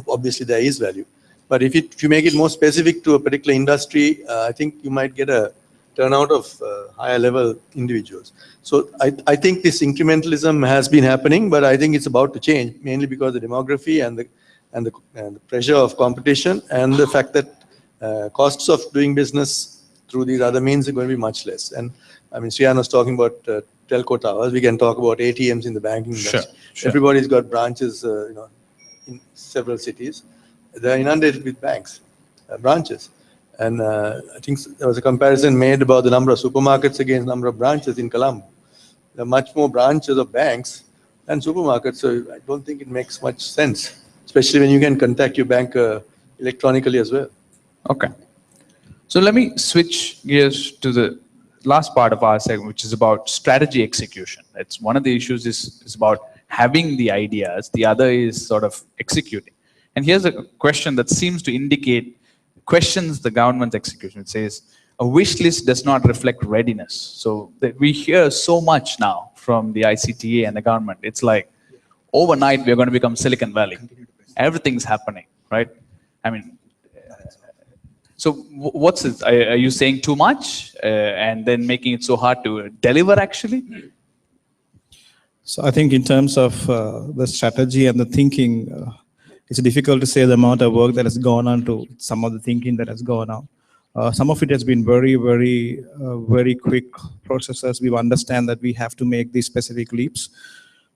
obviously, there is value. But if you make it more specific to a particular industry, I think you might get a turnout of higher level individuals. So I think this incrementalism has been happening, but I think it's about to change, mainly because of the demography and the pressure of competition and the fact that costs of doing business through these other means are going to be much less. And I mean, Sriyan was talking about telco towers. We can talk about ATMs in the banking industry. Sure. Everybody's got branches, in several cities. They're inundated with banks, branches. And I think there was a comparison made about the number of supermarkets against the number of branches in Colombo. There are much more branches of banks than supermarkets, so I don't think it makes much sense, especially when you can contact your banker electronically as well. Okay. So let me switch gears to the last part of our segment, which is about strategy execution. It's one of the issues is about having the ideas. The other is sort of executing. And here's a question that seems to indicate questions the government's execution. It says, a wish list does not reflect readiness. So that we hear so much now from the ICTA and the government. It's like, overnight, we're going to become Silicon Valley. Everything's happening, right? I mean, so what's it? Are you saying too much and then making it so hard to deliver actually? So I think in terms of the strategy and the thinking, it's difficult to say the amount of work that has gone on to some of the thinking that has gone on. Some of it has been very quick processes. We understand that we have to make these specific leaps.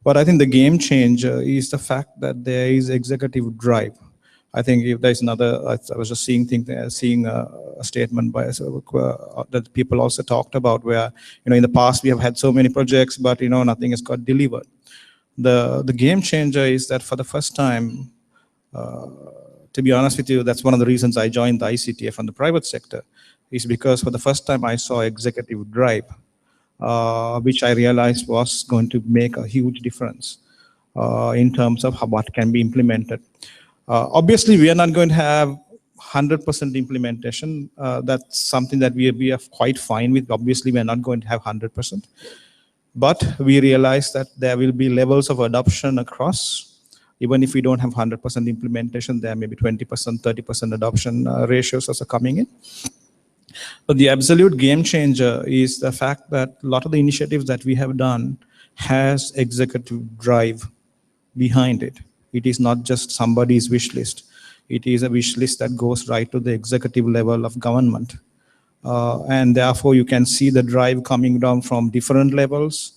But I think the game changer is the fact that there is executive drive. I think if there's another, I was just seeing a statement by that people also talked about where, in the past we have had so many projects, but nothing has got delivered. The game changer is that for the first time, to be honest with you, that's one of the reasons I joined the ICTA from the private sector, is because for the first time I saw executive drive, which I realized was going to make a huge difference in terms of what can be implemented. Obviously, we are not going to have 100% implementation. That's something that we are quite fine with. Obviously, we are not going to have 100%. But we realize that there will be levels of adoption across. Even if we don't have 100% implementation, there may be 20%, 30% adoption ratios also coming in. But the absolute game changer is the fact that a lot of the initiatives that we have done has executive drive behind it. It is not just somebody's wish list. It is a wish list that goes right to the executive level of government. And therefore, you can see the drive coming down from different levels.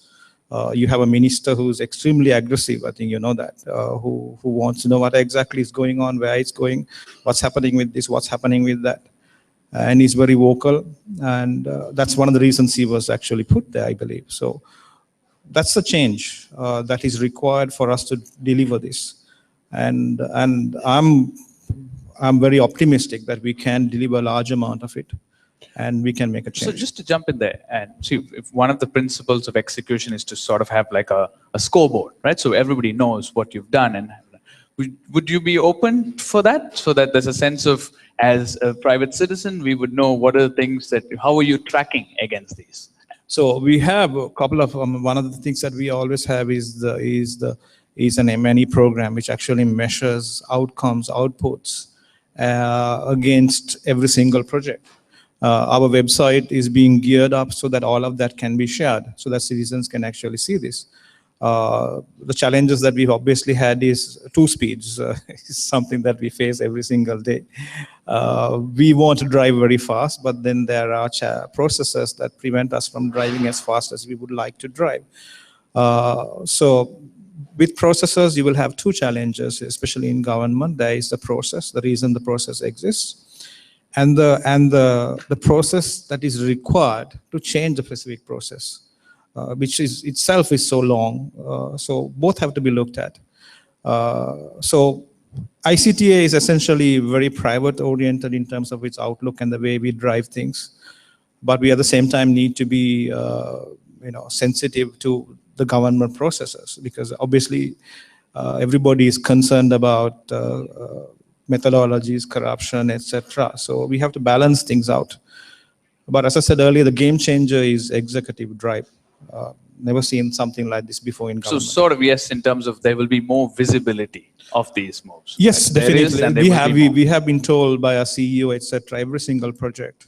You have a minister who's extremely aggressive, I think you know that, who wants to know what exactly is going on, where it's going, what's happening with this, what's happening with that. And he's very vocal. And that's one of the reasons he was actually put there, I believe. So that's the change that is required for us to deliver this. And I'm very optimistic that we can deliver a large amount of it. And we can make a change. So just to jump in there and see, if one of the principles of execution is to sort of have like a scoreboard, right? So everybody knows what you've done. And Would you be open for that, so that there's a sense of, as a private citizen, we would know what are the things that, how are you tracking against these? So we have a couple of one of the things that we always have is an M&E program which actually measures outcomes, outputs against every single project. Our website is being geared up so that all of that can be shared, so that citizens can actually see this. The challenges that we've obviously had is two speeds. Is something that we face every single day. We want to drive very fast, but then there are processes that prevent us from driving as fast as we would like to drive. So with processes, you will have two challenges, especially in government. There is the process, the reason the process exists, and the process that is required to change the specific process. Which is itself is so long. So both have to be looked at. So ICTA is essentially very private oriented in terms of its outlook and the way we drive things. But we at the same time need to be sensitive to the government processes, because obviously everybody is concerned about methodologies, corruption, etc. So we have to balance things out. But as I said earlier, the game changer is executive drive. Never seen something like this before in government. So sort of, yes, in terms of there will be more visibility of these moves. Yes, Right? There is, definitely. and We have been told by our CEO, etc. Every single project,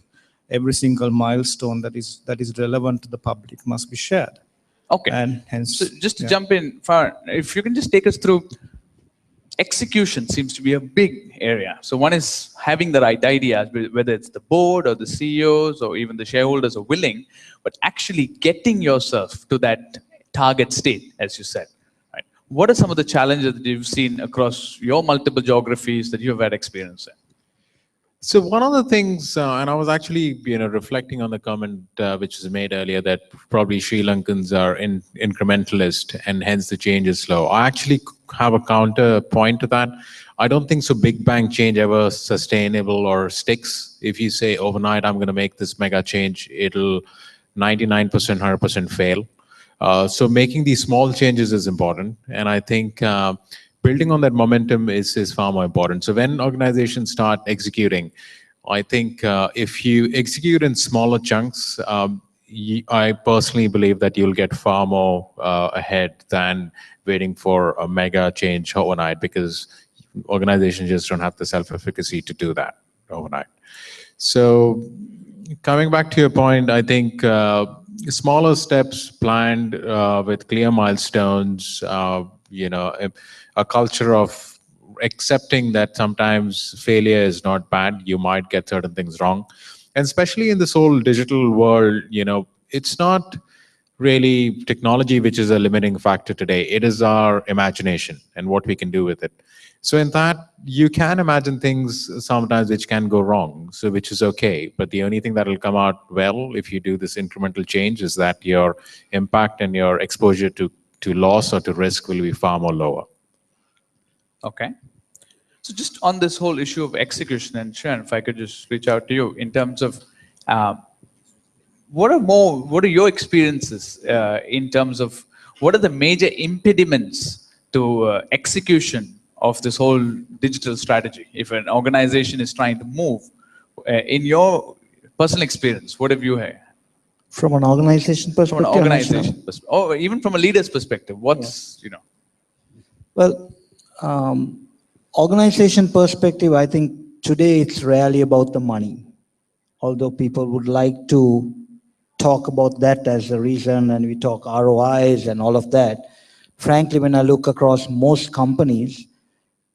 every single milestone that is relevant to the public must be shared. Okay. And hence, So just to jump in, Farhan, if you can just take us through, execution seems to be a big area. So one is having the right ideas, whether it's the board or the CEOs or even the shareholders are willing, but actually getting yourself to that target state, as you said. Right? What are some of the challenges that you've seen across your multiple geographies that you've had experience in? So one of the things, and I was actually, reflecting on the comment which was made earlier, that probably Sri Lankans are incrementalist and hence the change is slow. I actually have a counterpoint to that. I don't think so big bang change ever sustainable or sticks. If you say overnight, I'm going to make this mega change, it'll 99%, 100% fail. So making these small changes is important. And I think building on that momentum is far more important. So when organizations start executing, I think if you execute in smaller chunks, I personally believe that you'll get far more ahead than waiting for a mega change overnight, because organizations just don't have the self-efficacy to do that overnight. So coming back to your point, I think smaller steps planned with clear milestones, a culture of accepting that sometimes failure is not bad. You might get certain things wrong. And especially in this whole digital world, it's not really technology which is a limiting factor today. It is our imagination and what we can do with it. So in that, you can imagine things sometimes which can go wrong, so which is okay. But the only thing that will come out well if you do this incremental change is that your impact and your exposure to loss or to risk will be far more lower. Okay. So just on this whole issue of execution, and Sharon, if I could just reach out to you in terms of what are your experiences in terms of what are the major impediments to execution of this whole digital strategy? If an organization is trying to move, in your personal experience, what have you heard? From an organization perspective? From an organization perspective, or even from a leader's perspective, what's, Well, organization perspective, I think today it's rarely about the money. Although people would like to talk about that as a reason, and we talk ROIs and all of that. Frankly, when I look across most companies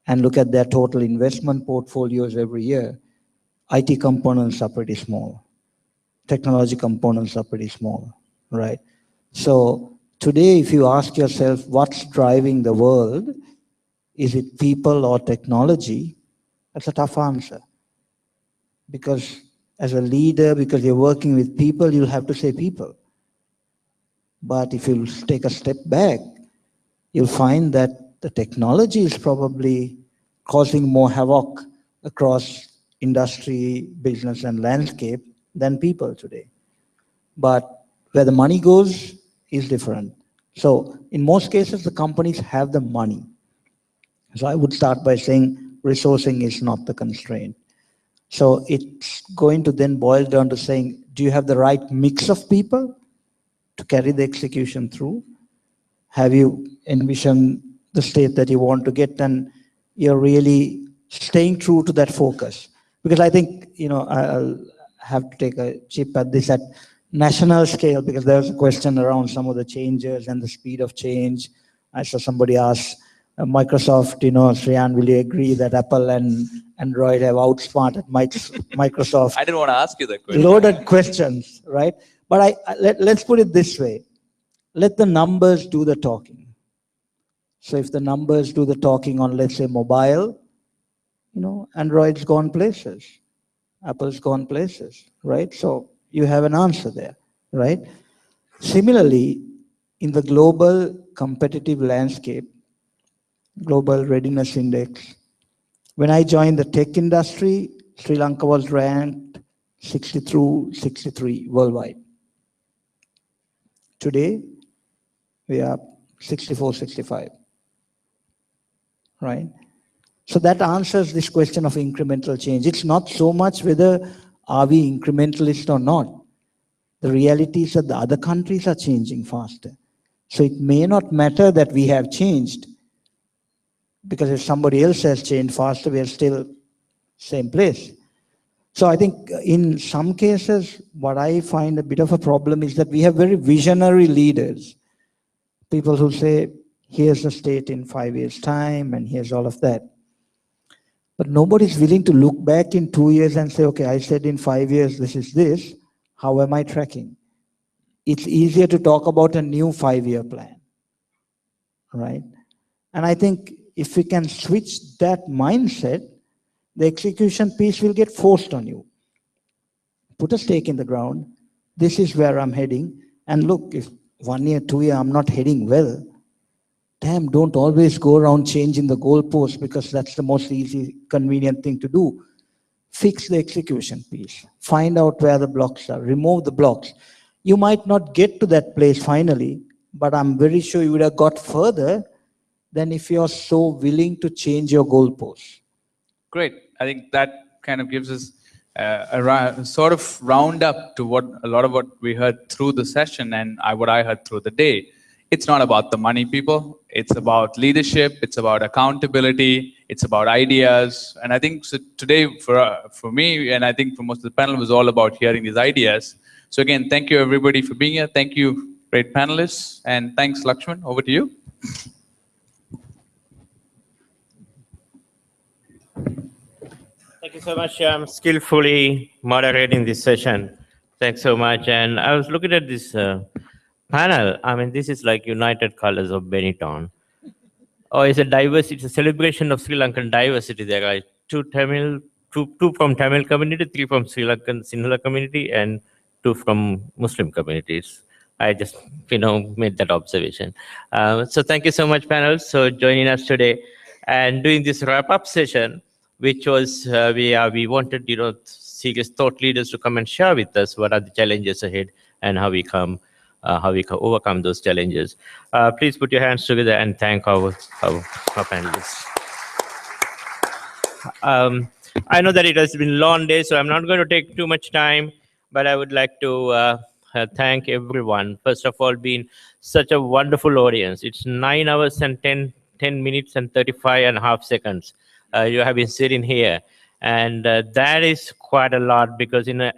and look at their total investment portfolios every year, IT components are pretty small. Technology components are pretty small, right? So today, if you ask yourself what's driving the world, is it people or technology? That's a tough answer. Because as a leader, because you're working with people, you'll have to say people. But if you take a step back, you'll find that the technology is probably causing more havoc across industry, business, and landscape than people today. But where the money goes is different. So in most cases, the companies have the money. So I would start by saying resourcing is not the constraint. So it's going to then boil down to saying, do you have the right mix of people to carry the execution through? Have you envisioned the state that you want to get, and you're really staying true to that focus? Because I think, I'll have to take a chip at this at national scale, because there was a question around some of the changes and the speed of change. I saw somebody ask Microsoft, Sriyan, will you agree that Apple and Android have outsmarted Microsoft? I didn't want to ask you that question. Loaded questions, right? But let's put it this way. Let the numbers do the talking. So if the numbers do the talking on, let's say, mobile, Android's gone places, Apple's gone places, right? So you have an answer there, right? Similarly, in the global competitive landscape, Global Readiness Index, when I joined the tech industry, Sri Lanka was ranked 60 through 63 worldwide. Today, we are 64, 65, right? So that answers this question of incremental change. It's not so much whether are we incrementalist or not. The reality is that the other countries are changing faster. So it may not matter that we have changed, because if somebody else has changed faster, we are still same place. So I think in some cases, what I find a bit of a problem is that we have very visionary leaders, people who say, here's the state in 5 years' time, and here's all of that. But nobody's willing to look back in 2 years and say, okay, I said in 5 years, this is this. How am I tracking? It's easier to talk about a new 5-year plan, right? And I think if we can switch that mindset, the execution piece will get forced on you. Put a stake in the ground. This is where I'm heading. And look, if 1 year, 2 year, I'm not heading well, damn, don't always go around changing the goalpost, because that's the most easy, convenient thing to do. Fix the execution piece. Find out where the blocks are. Remove the blocks. You might not get to that place finally, but I'm very sure you would have got further than if you're so willing to change your goalposts. Great. I think that kind of gives us sort of round up to what a lot of what we heard through the session and what I heard through the day. It's not about the money, people. It's about leadership. It's about accountability. It's about ideas. And I think so today for me, and I think for most of the panel, was all about hearing these ideas. So again, thank you everybody for being here. Thank you, great panelists. And thanks, Lakshman. Over to you. Thank you so much. I'm skillfully moderating this session. Thanks so much. And I was looking at this panel. I mean, this is like United Colors of Benetton. Oh, it's a diversity, it's a celebration of Sri Lankan diversity. There are two from Tamil community, 3 from Sri Lankan Sinhala community, and 2 from Muslim communities. I just, made that observation. So thank you so much, panel, for joining us today and doing this wrap-up session, which was we wanted, serious thought leaders to come and share with us what are the challenges ahead and how we can overcome those challenges. Please put your hands together and thank our panelists. I know that it has been a long day, so I'm not going to take too much time, but I would like to thank everyone. First of all, being such a wonderful audience. It's 9 hours and 10 minutes and 35.5 seconds. You have been sitting here. And that is quite a lot, because in an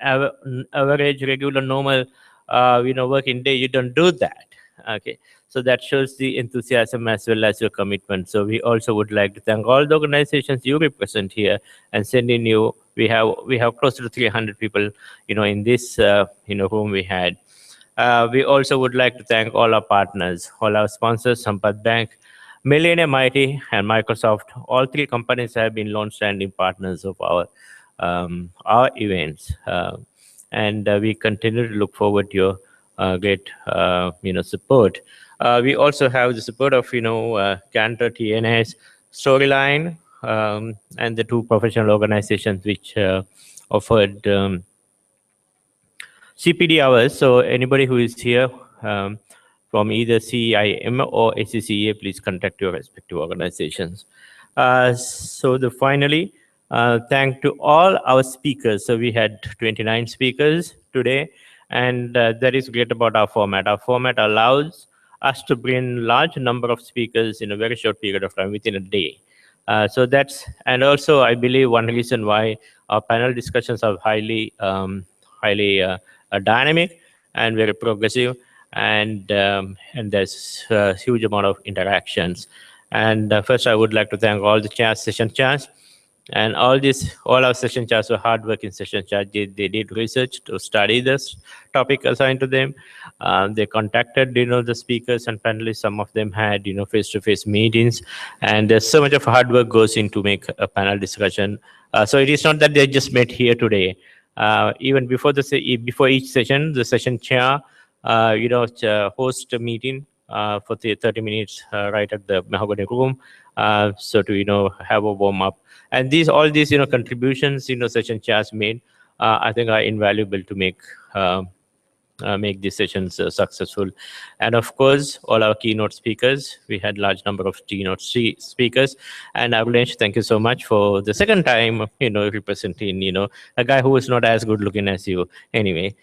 average, regular, normal, working day, you don't do that. Okay, so that shows the enthusiasm as well as your commitment. So we also would like to thank all the organizations you represent here and sending you. We have close to 300 people, in this room we had. We also would like to thank all our partners, all our sponsors, Sampath Bank, Millennium IT, and Microsoft. All 3 companies have been long-standing partners of our events. And we continue to look forward to your great, support. We also have the support of, Cantor, TNS, Storyline, and the 2 professional organizations which offered CPD hours. So anybody who is here from either CIM or ACCA, please contact your respective organizations. Finally, thank to all our speakers. So we had 29 speakers today, and that is great about our format. Our format allows us to bring large number of speakers in a very short period of time, within a day. And also I believe one reason why our panel discussions are highly dynamic and very progressive, and there's a huge amount of interactions. And first, I would like to thank all the chairs, session chairs, and all our session chairs were hardworking session chairs. They did research to study this topic assigned to them. They contacted, the speakers and panelists. Some of them had, face-to-face meetings, and there's so much of hard work goes into make a panel discussion. So it is not that they just met here today. Even before before each session, the session chair, host a meeting for the 30 minutes right at the mahogany room, so to have a warm up. And all these contributions session chairs made, I think are invaluable to make these sessions successful. And of course, all our keynote speakers, we had large number of keynote speakers. And Avnish, thank you so much for the second time representing a guy who is not as good looking as you anyway.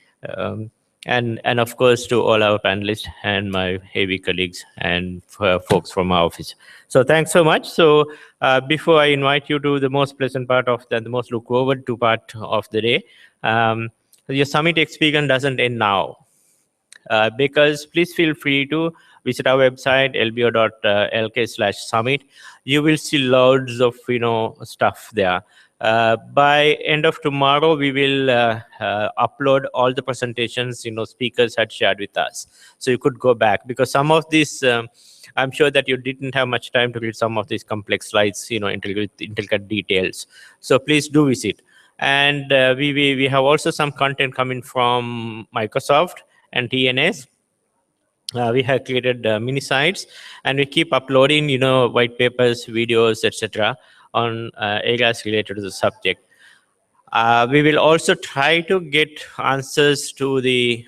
And of course to all our panelists and my heavy colleagues and folks from our office. So thanks so much. So before I invite you to the most pleasant part of the most look forward to part of the day, your summit experience doesn't end now. Because please feel free to visit our website lbo.lk/summit. You will see loads of stuff there. By end of tomorrow, we will upload all the presentations speakers had shared with us, so you could go back, because some of these I'm sure that you didn't have much time to read some of these complex slides, intricate details. So please do visit. And we have also some content coming from Microsoft and TNS. We have created mini sites, and we keep uploading white papers, videos, etc. on areas related to the subject. We will also try to get answers to the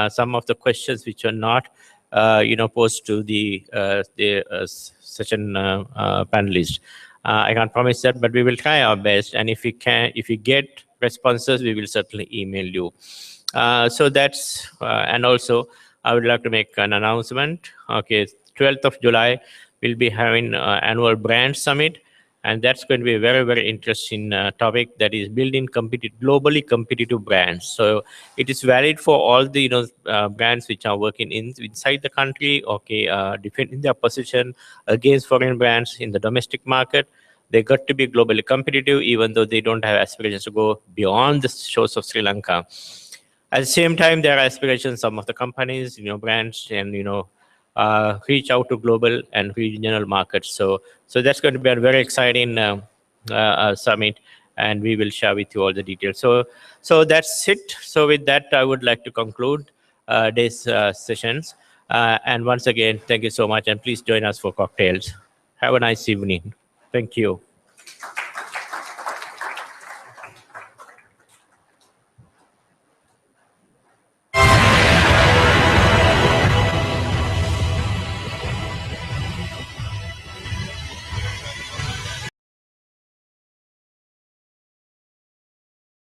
some of the questions which are not posed to the session panelists. I can't promise that, but we will try our best. And if we get responses, we will certainly email you. So that's and also I would like to make an announcement. Okay, 12th of July, we'll be having annual brand summit. And that's going to be a very, very interesting topic, that is building globally competitive brands. So it is valid for all the brands which are working inside the country, okay, defending their position against foreign brands in the domestic market. They got to be globally competitive, even though they don't have aspirations to go beyond the shores of Sri Lanka. At the same time, there are aspirations, some of the companies, brands, and reach out to global and regional markets. So that's going to be a very exciting summit, and we will share with you all the details. So that's it. So with that, I would like to conclude these sessions. And once again, thank you so much, and please join us for cocktails. Have a nice evening. Thank you.